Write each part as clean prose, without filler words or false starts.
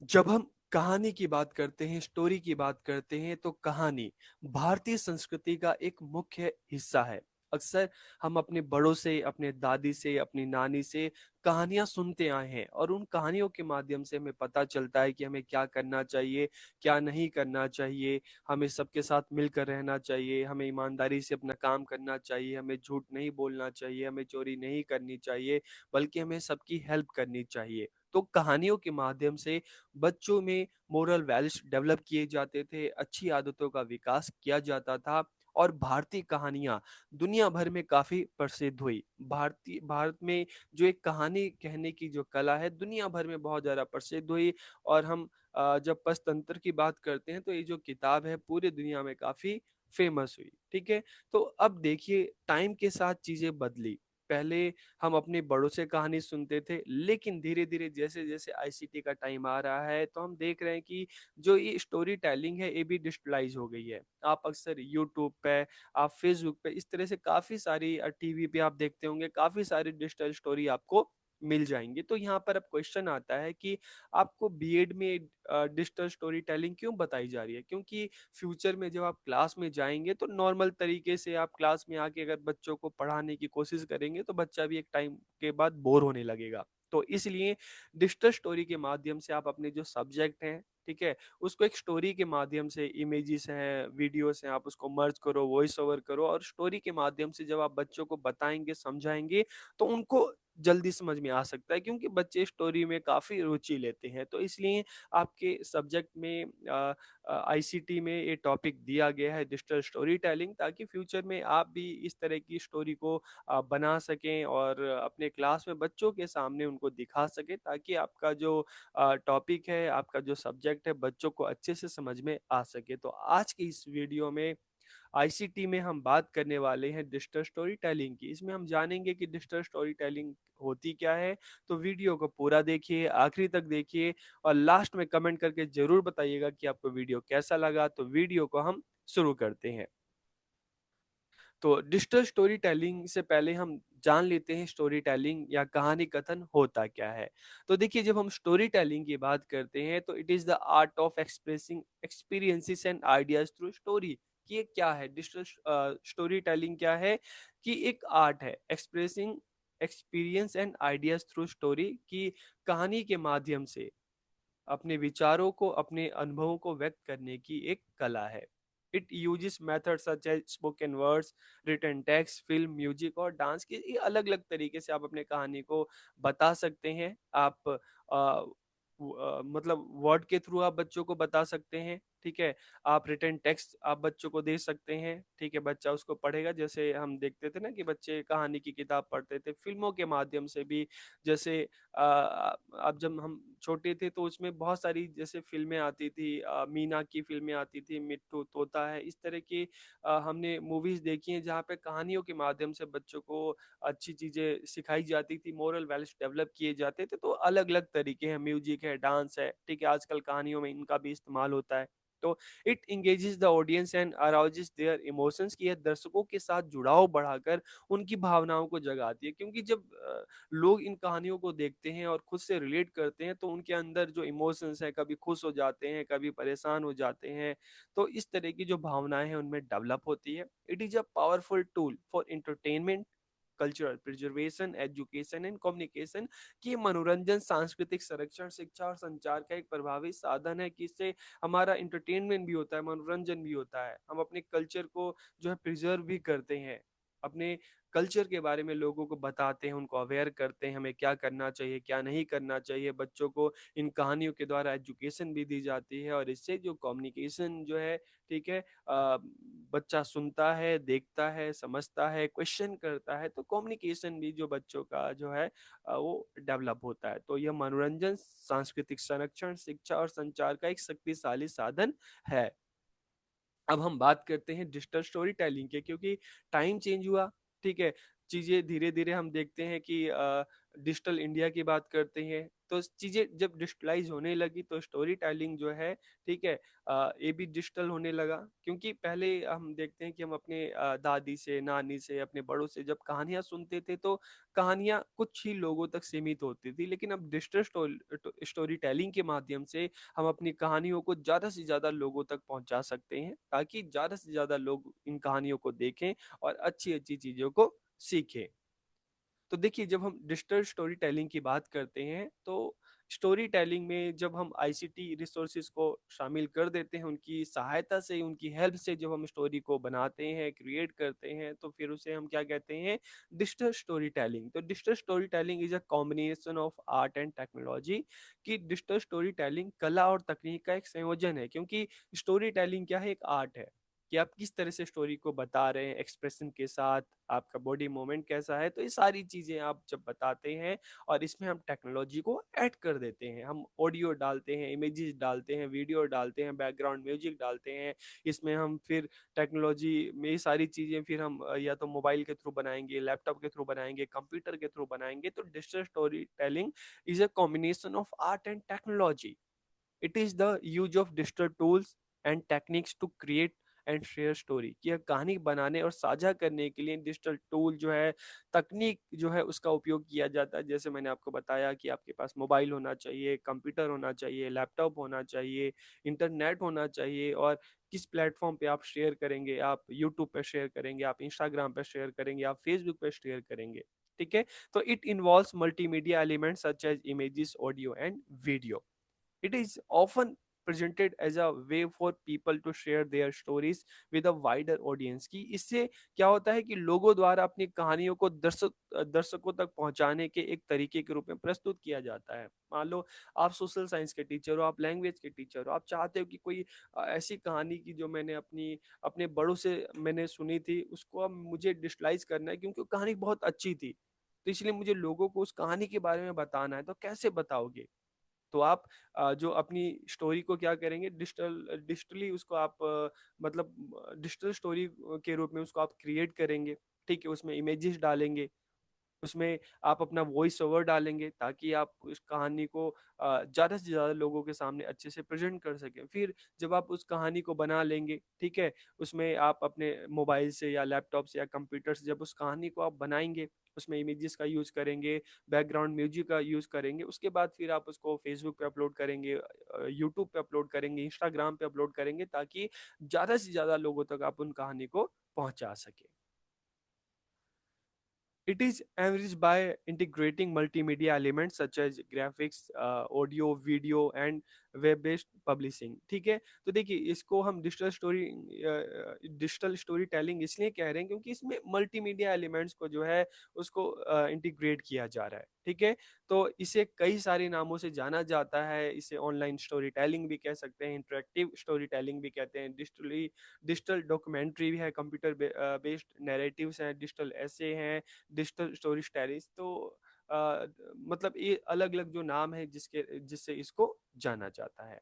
जब हम कहानी की बात करते हैं, स्टोरी की बात करते हैं, तो कहानी भारतीय संस्कृति का एक मुख्य हिस्सा है। अक्सर हम अपने बड़ों से, अपने दादी से, अपनी नानी से कहानियां सुनते आए हैं और उन कहानियों के माध्यम से हमें पता चलता है कि हमें क्या करना चाहिए, क्या नहीं करना चाहिए। हमें सबके साथ मिलकर रहना चाहिए, हमें ईमानदारी से अपना काम करना चाहिए, हमें झूठ नहीं बोलना चाहिए, हमें चोरी नहीं करनी चाहिए, बल्कि हमें सबकी हेल्प करनी चाहिए। तो कहानियों के माध्यम से बच्चों में मोरल वैल्यूज डेवलप किए जाते थे, अच्छी आदतों का विकास किया जाता था और भारतीय कहानियां दुनिया भर में काफी प्रसिद्ध हुई। भारत में जो एक कहानी कहने की जो कला है दुनिया भर में बहुत ज्यादा प्रसिद्ध हुई। और हम जब पंचतंत्र की बात करते हैं तो ये जो किताब है पूरी दुनिया में काफी फेमस हुई। ठीक है। तो अब देखिए टाइम के साथ चीजें बदली। पहले हम अपने बड़ों से कहानी सुनते थे, लेकिन धीरे धीरे जैसे जैसे आईसीटी का टाइम आ रहा है तो हम देख रहे हैं कि जो ये स्टोरी टेलिंग है ये भी डिजिटलाइज हो गई है। आप अक्सर यूट्यूब पे, आप फेसबुक पे, इस तरह से काफी सारी टीवी पे आप देखते होंगे काफी सारी डिजिटल स्टोरी आपको मिल जाएंगी। तो यहाँ पर अब क्वेश्चन आता है कि आपको बीएड में डिजिटल स्टोरी टेलिंग क्यों बताई जा रही है? क्योंकि फ्यूचर में जब आप क्लास में जाएंगे तो नॉर्मल तरीके से आप क्लास में आके अगर बच्चों को पढ़ाने की कोशिश करेंगे तो बच्चा भी एक टाइम के बाद बोर होने लगेगा। तो इसलिए डिजिटल स्टोरी के माध्यम से आप अपने जो सब्जेक्ट हैं, ठीक है, उसको एक स्टोरी के माध्यम से, इमेजेस हैं, वीडियोस हैं, आप उसको मर्ज करो, वॉइस ओवर करो और स्टोरी के माध्यम से जब आप बच्चों को बताएंगे, समझाएंगे, तो उनको जल्दी समझ में आ सकता है क्योंकि बच्चे स्टोरी में काफी रुचि लेते हैं। तो इसलिए आपके सब्जेक्ट में आईसीटी में ये टॉपिक दिया गया है डिजिटल स्टोरी टेलिंग, ताकि फ्यूचर में आप भी इस तरह की स्टोरी को बना सकें और अपने क्लास में बच्चों के सामने उनको दिखा सकें, ताकि आपका जो टॉपिक है, आपका जो सब्जेक्ट है, बच्चों को अच्छे से समझ में आ सके। तो आज की इस वीडियो में आईसीटी में हम बात करने वाले हैं डिजिटल स्टोरी टेलिंग की। इसमें हम जानेंगे कि डिजिटल स्टोरी टेलिंग होती क्या है। तो वीडियो को पूरा देखिए, आखिरी तक देखिए और लास्ट में कमेंट करके जरूर बताइएगा कि आपको वीडियो कैसा लगा। तो वीडियो को हम शुरू करते हैं। तो डिजिटल स्टोरी टेलिंग से पहले हम जान लेते हैं स्टोरी टेलिंग या कहानी कथन होता क्या है। तो देखिए जब हम स्टोरी टेलिंग की बात करते हैं तो it is the art of expressing experiences and ideas through story. कि ये क्या है डिजिटल स्टोरी टेलिंग? क्या है कि एक आर्ट है expressing experience and ideas through story, की कहानी के माध्यम से अपने विचारों को, अपने अनुभवों को व्यक्त करने की एक कला है। It uses methods such as spoken words, written text, film, music और डांस के ये अलग अलग तरीके से आप अपने कहानी को बता सकते हैं। आप मतलब वर्ड के थ्रू आप बच्चों को बता सकते हैं। ठीक है। आप रिटन टेक्स्ट आप बच्चों को दे सकते हैं। ठीक है, बच्चा उसको पढ़ेगा। जैसे हम देखते थे ना कि बच्चे कहानी की किताब पढ़ते थे, फिल्मों के माध्यम से भी। जैसे अब जब हम छोटे थे तो उसमें बहुत सारी जैसे फ़िल्में आती थी, मीना की फ़िल्में आती थी, मिट्टू, तोता है, इस तरह की हमने मूवीज़ देखी हैं जहाँ पे कहानियों के माध्यम से बच्चों को अच्छी चीज़ें सिखाई जाती थी, मोरल वैल्यूज़ डेवलप किए जाते थे। तो अलग-अलग तरीके हैं, म्यूज़िक है, डांस है, ठीक है, आजकल कहानियों में इनका भी इस्तेमाल होता है। तो it engages the audience and arouses their emotions, की यह दर्शकों के साथ जुड़ाव बढ़ाकर उनकी भावनाओं को जगाती है। क्योंकि जब लोग इन कहानियों को देखते हैं और खुद से रिलेट करते हैं तो उनके अंदर जो इमोशंस हैं, कभी खुश हो जाते हैं, कभी परेशान हो जाते हैं। तो इस तरह की जो भावनाएं हैं उनमें डेवलप होती है। It is a powerful tool for entertainment, cultural preservation, education and communication. कि मनोरंजन, सांस्कृतिक संरक्षण, शिक्षा और संचार का एक प्रभावी साधन है, कि इससे हमारा इंटरटेनमेंट भी होता है, मनोरंजन भी होता है, हम अपने कल्चर को जो है प्रिजर्व भी करते हैं, अपने कल्चर के बारे में लोगों को बताते हैं, उनको अवेयर करते हैं हमें क्या करना चाहिए, क्या नहीं करना चाहिए। बच्चों को इन कहानियों के द्वारा एजुकेशन भी दी जाती है और इससे जो कम्युनिकेशन जो है, ठीक है, बच्चा सुनता है, देखता है, समझता है, क्वेश्चन करता है, तो कम्युनिकेशन भी जो बच्चों का जो है वो डेवलप होता है। तो यह मनोरंजन, सांस्कृतिक संरक्षण, शिक्षा और संचार का एक शक्तिशाली साधन है। अब हम बात करते हैं डिजिटल स्टोरी टेलिंग के, क्योंकि टाइम चेंज हुआ। ठीक है। चीज़ें धीरे-धीरे हम देखते हैं कि डिजिटल इंडिया की बात करते हैं, तो चीज़ें जब डिजिटलाइज़ होने लगी तो स्टोरी टेलिंग जो है, ठीक है, ये भी डिजिटल होने लगा। क्योंकि पहले हम देखते हैं कि हम अपने दादी से, नानी से, अपने बड़ों से जब कहानियाँ सुनते थे तो कहानियाँ कुछ ही लोगों तक सीमित होती थी। लेकिन अब डिजिटल स्टोरी टेलिंग के माध्यम से हम अपनी कहानियों को ज़्यादा से ज़्यादा लोगों तक पहुँचा सकते हैं, ताकि ज़्यादा से ज़्यादा लोग इन कहानियों को देखें और अच्छी-अच्छी चीज़ों को सीखें। तो देखिए, जब हम डिजिटल स्टोरी टेलिंग की बात करते हैं तो स्टोरी टेलिंग में जब हम आईसीटी रिसोर्सेज को शामिल कर देते हैं, उनकी सहायता से, उनकी हेल्प से जब हम स्टोरी को बनाते हैं, क्रिएट करते हैं, तो फिर उसे हम क्या कहते हैं, डिजिटल स्टोरी टेलिंग। तो digital storytelling is a combination of art and technology. कि डिजिटल स्टोरी टेलिंग कला और तकनीक का एक संयोजन है, क्योंकि स्टोरी टेलिंग क्या है, एक आर्ट है कि आप किस तरह से स्टोरी को बता रहे हैं, एक्सप्रेशन के साथ, आपका बॉडी मूवमेंट कैसा है, तो ये सारी चीज़ें आप जब बताते हैं और इसमें हम टेक्नोलॉजी को ऐड कर देते हैं, हम ऑडियो डालते हैं, इमेजेस डालते हैं, वीडियो डालते हैं, बैकग्राउंड म्यूजिक डालते हैं, इसमें हम फिर टेक्नोलॉजी में ये सारी चीज़ें फिर हम या तो मोबाइल के थ्रू बनाएंगे, लैपटॉप के थ्रू बनाएंगे, कंप्यूटर के थ्रू बनाएंगे। तो digital storytelling is a combination of art and technology. It is the use of digital tools and techniques to create and share story. कि यह कहानी बनाने और साझा करने के लिए डिजिटल टूल जो है, तकनीक जो है, उसका उपयोग किया जाता है। जैसे मैंने आपको बताया कि आपके पास मोबाइल होना चाहिए, कंप्यूटर होना चाहिए, लैपटॉप होना चाहिए, इंटरनेट होना चाहिए, और किस प्लेटफॉर्म पे आप शेयर करेंगे, आप यूट्यूब पे शेयर करेंगे, आप इंस्टाग्राम पे शेयर करेंगे, आप फेसबुक पे शेयर करेंगे, ठीक है। तो it involves multimedia elements such as images, audio and video. It is often presented as a way for people to share their stories with a wider audience। कि इससे क्या होता है कि लोगों द्वारा अपनी कहानियों को दर्शकों तक पहुंचाने के एक तरीके के रूप में प्रस्तुत किया जाता है। मान लो आप सोशल साइंस के टीचर हो, आप लैंग्वेज के टीचर हो, आप चाहते हो कि कोई ऐसी कहानी की जो मैंने अपने बड़ों से मैंने सुनी थी, उसको अब मुझे डिजिटलाइज करना है, क्योंकि वो कहानी बहुत अच्छी थी, तो इसलिए मुझे लोगों को उस कहानी के बारे में बताना है। तो कैसे बताओगे? तो आप जो अपनी स्टोरी को क्या करेंगे, डिजिटली उसको आप मतलब डिजिटल स्टोरी के रूप में उसको आप क्रिएट करेंगे, ठीक है। उसमें इमेजेस डालेंगे, उसमें आप अपना वॉइस ओवर डालेंगे, ताकि आप उस कहानी को ज़्यादा से ज़्यादा लोगों के सामने अच्छे से प्रेजेंट कर सकें। फिर जब आप उस कहानी को बना लेंगे, ठीक है, उसमें आप अपने मोबाइल से या लैपटॉप से या कंप्यूटर से जब उस कहानी को आप बनाएंगे, उसमें इमेजेस का यूज़ करेंगे, बैकग्राउंड म्यूजिक का यूज़ करेंगे, उसके बाद फिर आप उसको फेसबुक पे अपलोड करेंगे, यूट्यूब पे अपलोड करेंगे, इंस्टाग्राम पे अपलोड करेंगे, ताकि ज़्यादा से ज़्यादा लोगों तक आप उन कहानी को पहुंचा सके। It is enriched by integrating multimedia elements such as graphics, audio, video and web-based publishing। ठीक है, तो देखिए इसको हम डिजिटल स्टोरी टेलिंग इसलिए कह रहे हैं क्योंकि इसमें मल्टीमीडिया एलिमेंट्स को जो है उसको इंटीग्रेट किया जा रहा है, ठीक है। तो इसे कई सारे नामों से जाना जाता है। इसे ऑनलाइन स्टोरी टेलिंग भी कह सकते हैं, इंटरेक्टिव स्टोरी टेलिंग भी कहते हैं, डिजिटल डॉक्यूमेंट्री भी है, कंप्यूटर बेस्ड नैरेटिव्स हैं, डिजिटल ऐसे हैं, डिजिटल स्टोरी स्टाइलिश। तो मतलब ये अलग अलग जो नाम है जिससे इसको जाना जाता है।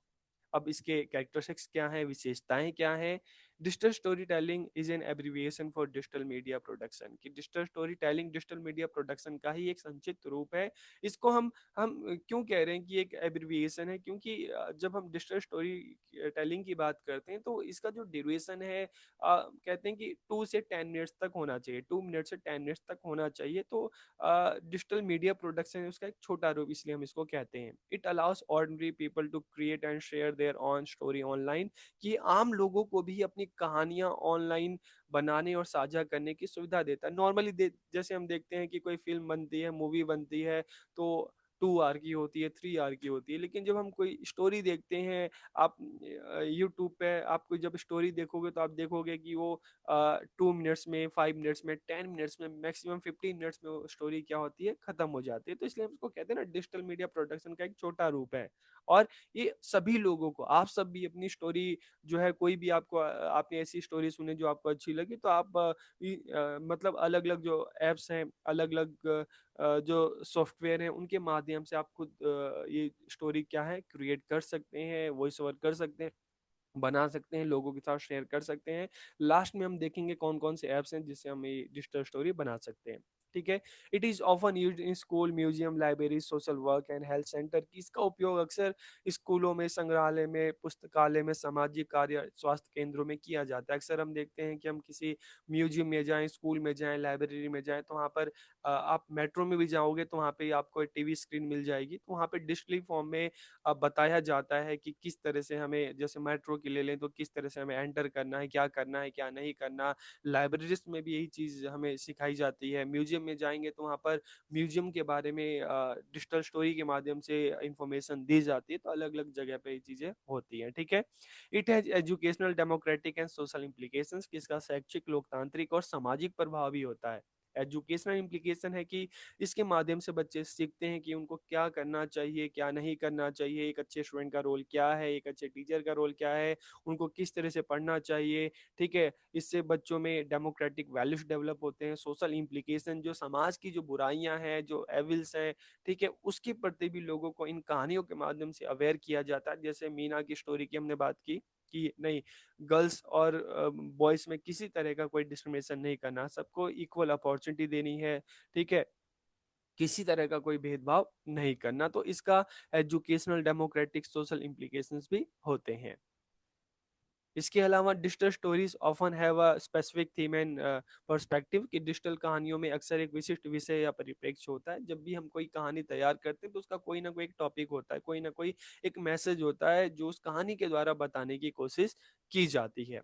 अब इसके कैरेक्टरिस्टिक्स क्या हैं, विशेषताएं क्या हैं? Digital storytelling is an abbreviation for digital media production. कि digital storytelling digital media production का ही एक संक्षिप्त रूप है। इसको हम क्यों कह रहे हैं कि एक एब्रीविएशन है, क्योंकि जब हम डिजिटल स्टोरी टेलिंग की बात करते हैं तो इसका जो ड्यूरेशन है, कहते हैं कि 2 से 10 मिनट्स तक होना चाहिए, 2 मिनट से 10 मिनट्स तक होना चाहिए। तो डिजिटल मीडिया प्रोडक्शन है उसका एक छोटा रूप, इसलिए हम इसको कहते हैं। It allows ordinary people to create and share their own story online. कि आम लोगों को भी अपनी कहानियां ऑनलाइन बनाने और साझा करने की सुविधा देता है। नॉर्मली जैसे हम देखते हैं कि कोई फिल्म बनती है, मूवी बनती है, तो 2 आवर की होती है, 3 आवर की होती है, लेकिन जब हम कोई स्टोरी देखते हैं, आप यूट्यूब पे आप कोई जब स्टोरी देखोगे तो आप देखोगे कि वो 2 मिनट्स में, 5 मिनट्स में, 10 मिनट्स में, मैक्सिमम 15 मिनट्स में वो स्टोरी क्या होती है, खत्म हो जाती है। तो इसलिए हम उसको कहते हैं ना, डिजिटल मीडिया प्रोडक्शन का एक छोटा रूप है। और ये सभी लोगों को, आप सब भी अपनी स्टोरी जो है, कोई भी आपको आपने ऐसी स्टोरी सुनी जो आपको अच्छी लगी, तो आप मतलब अलग अलग जो एप्स हैं, अलग अलग जो सॉफ्टवेयर हैं, उनके माध्यम से आप खुद ये स्टोरी क्या है, क्रिएट कर सकते हैं, वॉइस ओवर कर सकते हैं, बना सकते हैं, लोगों के साथ शेयर कर सकते हैं। लास्ट में हम देखेंगे कौन कौन से ऐप्स हैं जिससे हम ये डिजिटल स्टोरी बना सकते हैं। ठीक है। It is often used in school, museum, library, social work and health centre. की इसका उपयोग अक्सर स्कूलों में, संग्रहालय में, पुस्तकालय में, सामाजिक कार्य, स्वास्थ्य केंद्रों में किया जाता है। अक्सर हम देखते हैं कि हम किसी म्यूजियम में जाएं, स्कूल में जाएं, लाइब्रेरी में जाएं, तो वहाँ पर आप मेट्रो में भी जाओगे तो वहाँ पे आपको एक टीवी स्क्रीन मिल जाएगी, तो वहाँ पे डिजिटली फॉर्म में बताया जाता है कि किस तरह से हमें, जैसे मेट्रो की ले लें तो किस तरह से हमें एंटर करना है, क्या नहीं करना। लाइब्रेरीज में भी यही चीज़ हमें सिखाई जाती है। म्यूजियम में जाएंगे तो वहाँ पर म्यूजियम के बारे में डिजिटल स्टोरी के माध्यम से इंफॉर्मेशन दी जाती है। तो अलग अलग जगह पे ये चीज़ें होती हैं, ठीक है। It has educational, democratic and social implications, इसका शैक्षिक, लोकतांत्रिक और सामाजिक प्रभाव भी होता है। एजुकेशनल इम्प्लीकेशन है कि इसके माध्यम से बच्चे सीखते हैं कि उनको क्या करना चाहिए, क्या नहीं करना चाहिए, एक अच्छे स्टूडेंट का रोल क्या है, एक अच्छे टीचर का रोल क्या है, उनको किस तरह से पढ़ना चाहिए, ठीक है। इससे बच्चों में डेमोक्रेटिक वैल्यूज डेवलप होते हैं। सोशल इम्प्लीकेशन, जो समाज की जो बुराइयां हैं, जो एविल्स हैं, ठीक है, उसके प्रति भी लोगों को इन कहानियों के माध्यम से अवेयर किया जाता है। जैसे मीना की स्टोरी की हमने बात की कि नहीं, गर्ल्स और बॉयज में किसी तरह का कोई डिस्क्रिमिनेशन नहीं करना, सबको इक्वल अपॉर्चुनिटी देनी है, ठीक है, किसी तरह का कोई भेदभाव नहीं करना। तो इसका एजुकेशनल, डेमोक्रेटिक, सोशल इम्प्लीकेशंस भी होते हैं। इसके अलावा digital stories often have a specific theme and perspective, कि डिजिटल कहानियों में अक्सर एक विशिष्ट विषय या परिप्रेक्ष्य होता है। जब भी हम कोई कहानी तैयार करते हैं तो उसका कोई ना कोई एक टॉपिक होता है, कोई ना कोई एक मैसेज होता है जो उस कहानी के द्वारा बताने की कोशिश की जाती है।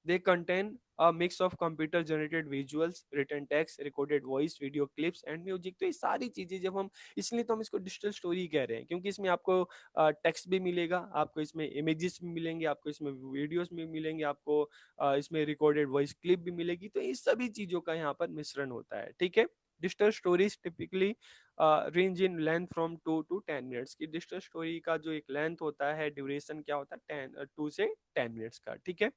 They contain a mix of computer generated visuals, written text, recorded voice, video clips and music। तो ये सारी चीजें जब हम, इसलिए तो हम इसको डिजिटल स्टोरी कह रहे हैं, क्योंकि इसमें आपको टेक्स्ट भी मिलेगा, आपको इसमें इमेजेस भी मिलेंगे, आपको इसमें वीडियोस भी मिलेंगे, आपको इसमें रिकॉर्डेड वॉइस क्लिप भी मिलेगी। तो इस सभी चीजों का यहाँ पर मिश्रण होता है, ठीक है। Digital stories typically range in length from 2 to 10 minutes की। डिजिटल स्टोरी का जो एक लेंथ होता है, ड्यूरेशन क्या होता है, 2 से 10 मिनट्स का, ठीक है।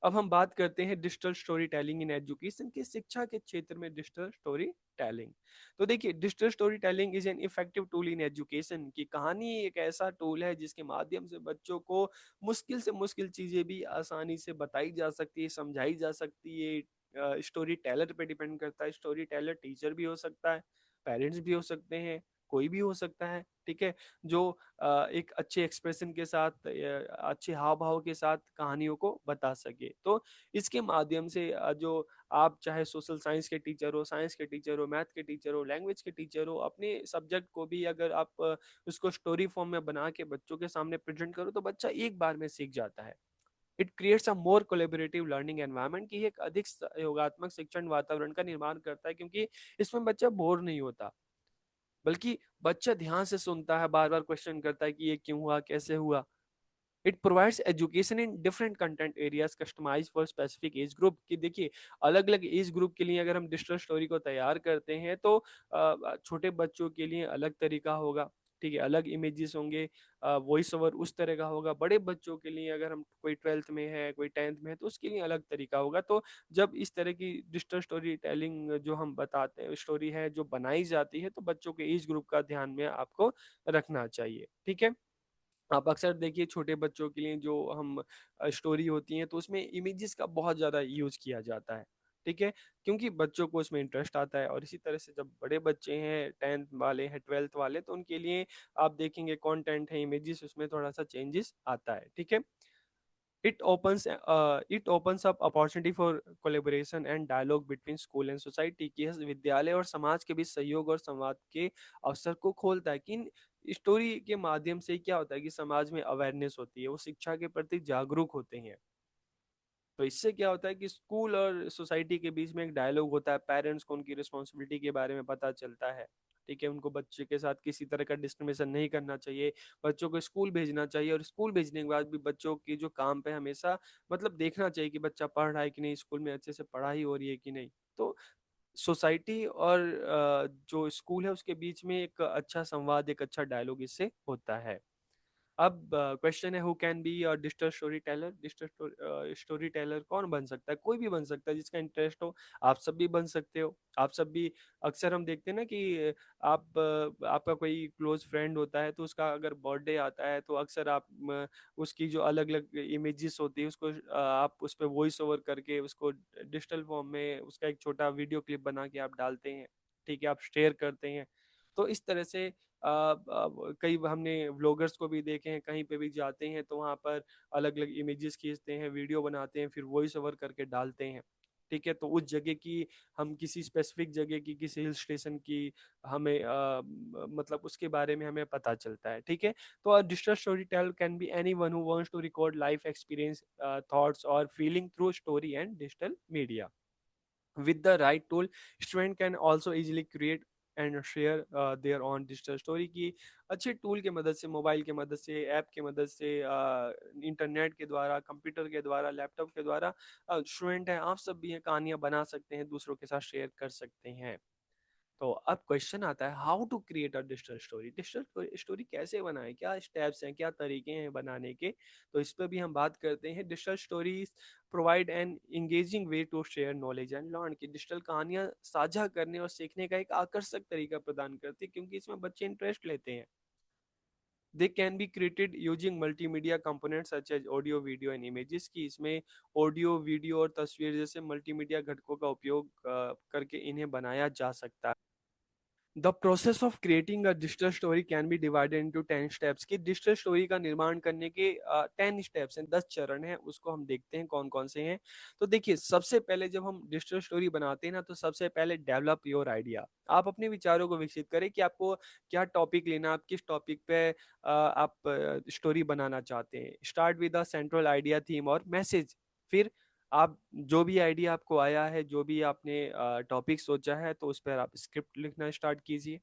अब हम बात करते हैं digital story telling in education की, शिक्षा के क्षेत्र में डिजिटल स्टोरी टेलिंग। तो देखिए, digital storytelling is an effective tool in education, की कहानी एक ऐसा टूल है जिसके माध्यम से बच्चों को मुश्किल से मुश्किल चीजें भी आसानी से बताई जा सकती है, समझाई जा सकती है। स्टोरी टेलर पे डिपेंड करता है। स्टोरी टेलर टीचर भी हो सकता है, पेरेंट्स भी हो सकते हैं, कोई भी हो सकता है, ठीक है, जो एक अच्छे एक्सप्रेशन के साथ, अच्छे हाव भाव के साथ कहानियों को बता सके। तो इसके माध्यम से जो आप चाहे सोशल साइंस के टीचर हो, साइंस के टीचर हो, मैथ के टीचर हो, लैंग्वेज के टीचर हो, अपने सब्जेक्ट को भी अगर आप उसको स्टोरी फॉर्म में बना के बच्चों के सामने प्रेजेंट करो तो बच्चा एक बार में सीख जाता है। It creates a more collaborative learning environment, की एक अधिक योगात्मक शिक्षण वातावरण का निर्माण करता है, क्योंकि इसमें बच्चा बोर नहीं होता, बल्कि बच्चा ध्यान से सुनता है, बार बार क्वेश्चन करता है कि ये क्यों हुआ, कैसे हुआ। It provides education in different content areas customise for specific age group, कि देखिए, अलग अलग एज ग्रुप के लिए अगर हम डिजिटल स्टोरी को तैयार करते हैं तो छोटे बच्चों के लिए अलग तरीका होगा, ठीक है, अलग इमेजेस होंगे, वॉइस ओवर उस तरह का होगा। बड़े बच्चों के लिए, अगर हम कोई 12th में है, कोई 10th में है, तो उसके लिए अलग तरीका होगा। तो जब इस तरह की डिजिटल स्टोरी टेलिंग जो हम बताते हैं, स्टोरी है जो बनाई जाती है, तो बच्चों के एज ग्रुप का ध्यान में आपको रखना चाहिए, ठीक है। आप अक्सर देखिए, छोटे बच्चों के लिए जो हम स्टोरी होती हैं तो उसमें इमेजेस का बहुत ज़्यादा यूज किया जाता है, ठीक है, क्योंकि बच्चों को उसमें इंटरेस्ट आता है। और इसी तरह से जब बड़े बच्चे हैं, 10th वाले हैं, 12th वाले, तो उनके लिए आप देखेंगे कंटेंट है, इमेजेस, उसमें थोड़ा सा चेंजेस आता है, ठीक है। It opens up opportunity for collaboration and dialogue between school and society, की विद्यालय और समाज के बीच सहयोग और संवाद के अवसर को खोलता है। कि स्टोरी के माध्यम से क्या होता है कि समाज में अवेयरनेस होती है, वो शिक्षा के प्रति जागरूक होते हैं। तो इससे क्या होता है कि स्कूल और सोसाइटी के बीच में एक डायलॉग होता है, पेरेंट्स को उनकी रिस्पॉन्सिबिलिटी के बारे में पता चलता है, ठीक है, उनको बच्चे के साथ किसी तरह का डिस्क्रिमिनेशन नहीं करना चाहिए, बच्चों को स्कूल भेजना चाहिए, और स्कूल भेजने के बाद भी बच्चों की जो काम पे हमेशा मतलब देखना चाहिए कि बच्चा पढ़ रहा है कि नहीं, स्कूल में अच्छे से पढ़ाई हो रही है कि नहीं। तो सोसाइटी और जो स्कूल है उसके बीच में एक अच्छा संवाद, एक अच्छा डायलॉग इससे होता है। अब क्वेश्चन है, who can be a digital story teller? Digital story teller कौन बन सकता है? कोई भी बन सकता है जिसका इंटरेस्ट हो। आप सब भी बन सकते हो। आप सब भी, अक्सर हम देखते हैं ना कि आपका कोई क्लोज फ्रेंड होता है तो उसका अगर बर्थडे आता है तो अक्सर आप उसकी जो अलग अलग इमेजेस होती है उसको आप उस पर वॉइस ओवर करके उसको डिजिटल फॉर्म में उसका एक छोटा वीडियो क्लिप बना के आप डालते हैं। ठीक है, आप शेयर करते हैं। तो इस तरह से कई हमने व्लॉगर्स को भी देखे हैं, कहीं पे भी जाते हैं तो वहाँ पर अलग अलग इमेजेस खींचते हैं, वीडियो बनाते हैं, फिर वॉइस ओवर करके डालते हैं। ठीक है, तो उस जगह की, हम किसी स्पेसिफिक जगह की, किसी हिल स्टेशन की, हमें मतलब उसके बारे में हमें पता चलता है। ठीक है, तो digital story tell can be anyone who wants to record life experience, thoughts और feeling through story and digital media. With the right tool, student can also easily create and share their own digital story की। अच्छे tool के मदद से, mobile के मदद से, app के मदद से, इंटरनेट के द्वारा, कंप्यूटर के द्वारा, लैपटॉप के द्वारा, स्टूडेंट हैं, आप सब भी हैं, कहानियां बना सकते हैं, दूसरों के साथ शेयर कर सकते हैं। तो अब क्वेश्चन आता है, how to create a digital story? Digital story कैसे बनाएं, क्या स्टेप्स हैं, क्या तरीके हैं बनाने के? तो इस पर भी हम बात करते हैं। Digital stories provide an engaging way to share knowledge and learn. की डिजिटल कहानियां साझा करने और सीखने का एक आकर्षक तरीका प्रदान करती है, क्योंकि इसमें बच्चे इंटरेस्ट लेते हैं। They can be created using multimedia components such as audio, video and images. की इसमें ऑडियो, वीडियो और तस्वीर जैसे मल्टीमीडिया घटकों का उपयोग करके इन्हें बनाया जा सकता है। The process of creating a digital story can be divided into 10 steps. की डिजिटल स्टोरी का निर्माण करने के 10 स्टेप्स हैं, 10 चरण हैं, उसको हम देखते हैं कौन कौन से हैं। तो देखिए, सबसे पहले जब हम डिजिटल स्टोरी बनाते हैं ना, तो सबसे पहले डेवलप योर आइडिया। आप अपने विचारों को विकसित करें कि आपको क्या टॉपिक लेना, आप किस टॉपिक पे आप स्टोरी बनाना चाहते हैं। Start with a central idea, theme और मैसेज। फिर आप जो भी आइडिया आपको आया है, जो भी आपने टॉपिक सोचा है, तो उस पर आप स्क्रिप्ट लिखना स्टार्ट कीजिए,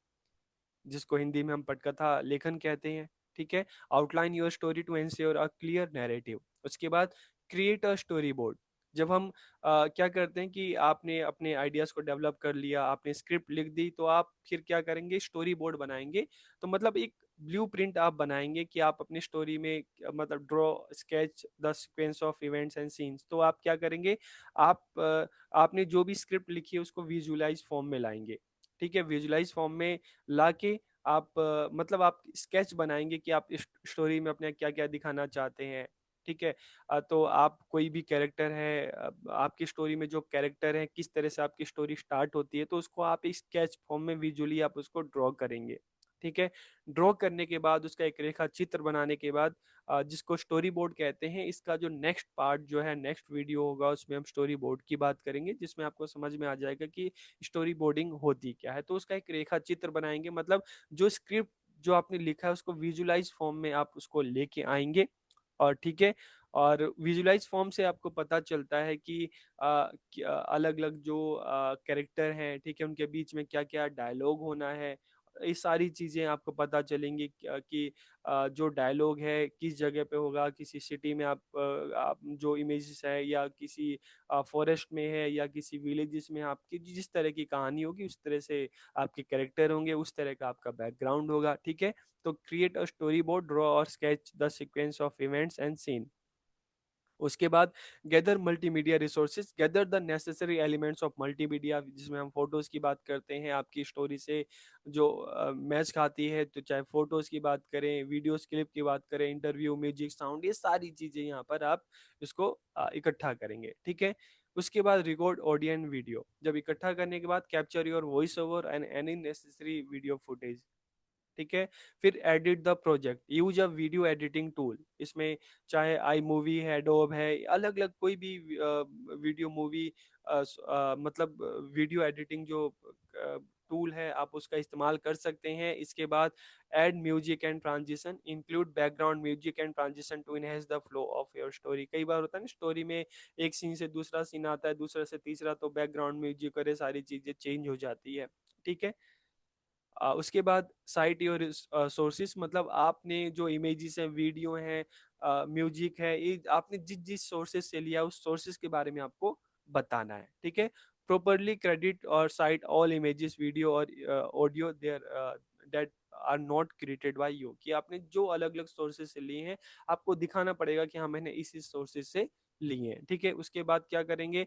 जिसको हिंदी में हम पटकथा लेखन कहते हैं। ठीक है, outline your story to ensure a clear narrative. उसके बाद क्रिएट अ स्टोरी बोर्ड। जब हम क्या करते हैं कि आपने अपने आइडियाज को डेवलप कर लिया, आपने स्क्रिप्ट लिख दी, तो आप फिर क्या करेंगे, स्टोरी बोर्ड बनाएंगे। तो मतलब एक ब्लूप्रिंट आप बनाएंगे कि आप अपनी स्टोरी में मतलब draw, sketch the sequence of events and scenes. तो आप क्या करेंगे, आप आपने जो भी स्क्रिप्ट लिखी है उसको विजुअलाइज फॉर्म में लाएंगे। ठीक है, विजुअलाइज फॉर्म में लाके आप मतलब आप स्केच बनाएंगे कि आप इस स्टोरी में अपने क्या क्या दिखाना चाहते हैं। ठीक है, तो आप कोई भी कैरेक्टर है, आपकी स्टोरी में जो कैरेक्टर है, किस तरह से आपकी स्टोरी स्टार्ट होती है, तो उसको आप स्केच फॉर्म में विजुअली आप उसको ड्रॉ करेंगे। ठीक है, ड्रॉ करने के बाद उसका एक रेखा चित्र बनाने के बाद, जिसको स्टोरी बोर्ड कहते हैं, इसका जो नेक्स्ट पार्ट जो है, नेक्स्ट वीडियो होगा, उसमें हम स्टोरी बोर्ड की बात करेंगे, जिसमें आपको समझ में आ जाएगा कि स्टोरी बोर्डिंग होती क्या है। तो उसका एक रेखा चित्र बनाएंगे, मतलब जो स्क्रिप्ट जो आपने लिखा है उसको विजुलाइज फॉर्म में आप उसको लेके आएंगे। और ठीक है, और विजुलाइज फॉर्म से आपको पता चलता है कि अलग अलग जो कैरेक्टर हैं, ठीक है, उनके बीच में क्या क्या डायलॉग होना है। ये सारी चीज़ें आपको पता चलेंगी कि जो डायलॉग है किस जगह पे होगा, किसी सिटी में आप जो इमेजेस है, या किसी फॉरेस्ट में है, या किसी विलेजेस में, आपकी जिस तरह की कहानी होगी उस तरह से आपके कैरेक्टर होंगे, उस तरह का आपका बैकग्राउंड होगा। ठीक है, तो create a storyboard, draw और sketch the sequence of events and scene. उसके बाद gather multimedia resources, gather the necessary elements of multimedia, जिसमें हम फोटोज की बात करते हैं। आपकी स्टोरी से जो मैच खाती है, तो चाहे फोटोज की बात करें, वीडियोस क्लिप की बात करें, इंटरव्यू, म्यूजिक, साउंड, ये सारी चीजें यहाँ पर आप इसको इकट्ठा करेंगे। ठीक है, उसके बाद रिकॉर्ड ऑडियो एंड वीडियो। जब इकट्ठा करने के बाद capture your voice over and any necessary video footage. ठीक है, फिर edit the project, use a video editing tool. इसमें चाहे आई मूवी है, एडोब है, अलग अलग कोई भी वीडियो मूवी मतलब वीडियो एडिटिंग जो टूल है, आप उसका इस्तेमाल कर सकते हैं। इसके बाद add music and transition, include background music and transition to enhance the flow of your story. कई बार होता है ना, स्टोरी में एक सीन से दूसरा सीन आता है, दूसरा से तीसरा, तो बैकग्राउंड म्यूजिक और ये सारी चीजें चेंज हो जाती है। ठीक है, उसके बाद साइट योर सोर्सेस, मतलब आपने जो इमेजेस हैं, वीडियो हैं, म्यूजिक है, ये आपने जिस जिस सोर्सेज से लिया उस सोर्सेज के बारे में आपको बताना है। ठीक है, प्रॉपरली क्रेडिट और साइट ऑल इमेजेस, वीडियो और audio there that are not created by you, कि आपने जो अलग अलग सोर्सेज से लिए हैं आपको दिखाना पड़ेगा कि हाँ मैंने इस सोर्सेज से लिए हैं। ठीक है, उसके बाद क्या करेंगे,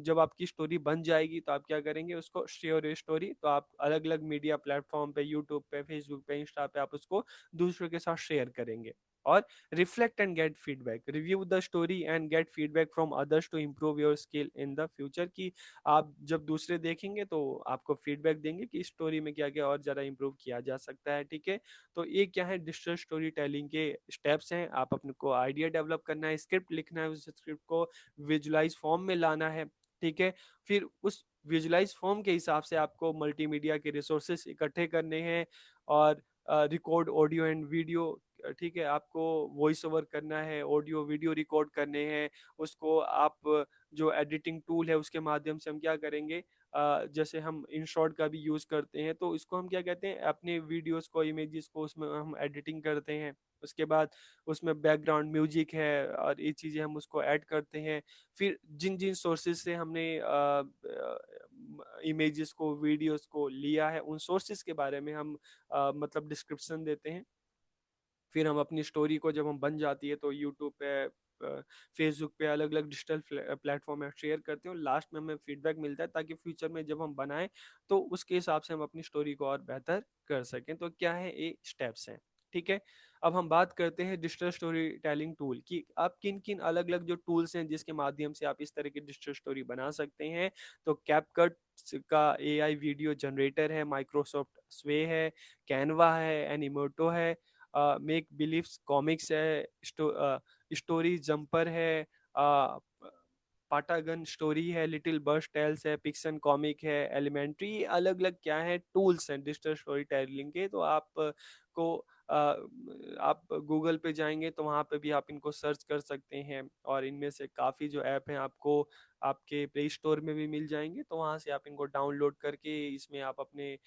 जब आपकी स्टोरी बन जाएगी तो आप क्या करेंगे, उसको शेयर स्टोरी, तो आप अलग अलग मीडिया प्लेटफॉर्म पे, यूट्यूब पे, फेसबुक पे, इंस्टा पे आप उसको दूसरों के साथ शेयर करेंगे। और reflect and get feedback, review the story and get feedback from others to improve your skill in the future, कि आप जब दूसरे देखेंगे तो आपको फीडबैक देंगे कि इस स्टोरी में क्या क्या और ज़्यादा इम्प्रूव किया जा सकता है। ठीक है, तो ये क्या है, डिजिटल स्टोरी टेलिंग के स्टेप्स हैं। आप अपने को आइडिया डेवलप करना है, स्क्रिप्ट लिखना है, उस स्क्रिप्ट को विजुलाइज फॉर्म में लाना है। ठीक है, फिर उस विजुलाइज फॉर्म के हिसाब से आपको मल्टीमीडिया के रिसोर्सेस इकट्ठे करने हैं और रिकॉर्ड ऑडियो एंड वीडियो। ठीक है, आपको वॉइस ओवर करना है, ऑडियो वीडियो रिकॉर्ड करने हैं। उसको आप जो एडिटिंग टूल है उसके माध्यम से हम क्या करेंगे, जैसे हम इन शॉर्ट का भी यूज़ करते हैं, तो इसको हम क्या कहते हैं, अपने वीडियोस को, इमेजेस को उसमें हम एडिटिंग करते हैं। उसके बाद उसमें बैकग्राउंड म्यूजिक है और ये चीज़ें हम उसको ऐड करते हैं। फिर जिन जिन सोर्सेज से हमने इमेजेस को, वीडियोस को लिया है, उन सोर्सेज के बारे में हम मतलब डिस्क्रिप्शन देते हैं। फिर हम अपनी स्टोरी को, जब हम बन जाती है तो यूट्यूब पे, फेसबुक पे, अलग अलग डिजिटल प्लेटफॉर्म में शेयर करते हैं, और लास्ट में हमें फीडबैक मिलता है ताकि फ्यूचर में जब हम बनाएं तो उसके हिसाब से हम अपनी स्टोरी को और बेहतर कर सकें। तो क्या है, ये स्टेप्स हैं। ठीक है, अब हम बात करते हैं डिजिटल स्टोरी टेलिंग टूल की, आप किन किन अलग अलग जो टूल्स हैं जिसके माध्यम से आप इस तरह की डिजिटल स्टोरी बना सकते हैं। तो कैपकट का एआई वीडियो जनरेटर है, माइक्रोसॉफ्ट स्वे है, कैनवा है, एनिमोटो है, मेक बिलीव्स कॉमिक्स है, स्टोरी जंपर है, पाटागन स्टोरी है, लिटिल बर्स्ट टेल्स है, पिक्सन कॉमिक है, एलिमेंट्री। अलग अलग क्या है, टूल्स हैं डिजिटल स्टोरी टेलिंग के। तो आप गूगल पे जाएंगे तो वहाँ पे भी आप इनको सर्च कर सकते हैं, और इनमें से काफ़ी जो ऐप हैं आपको आपके प्ले स्टोर में भी मिल जाएंगे, तो वहाँ से आप इनको डाउनलोड करके इसमें आप अपने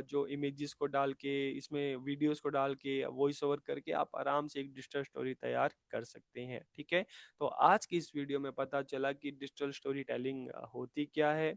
जो इमेजेस को डाल के, इसमें वीडियोस को डाल के, वॉइस ओवर करके आप आराम से एक डिजिटल स्टोरी तैयार कर सकते हैं। ठीक है, तो आज की इस वीडियो में पता चला कि डिजिटल स्टोरी टेलिंग होती क्या है,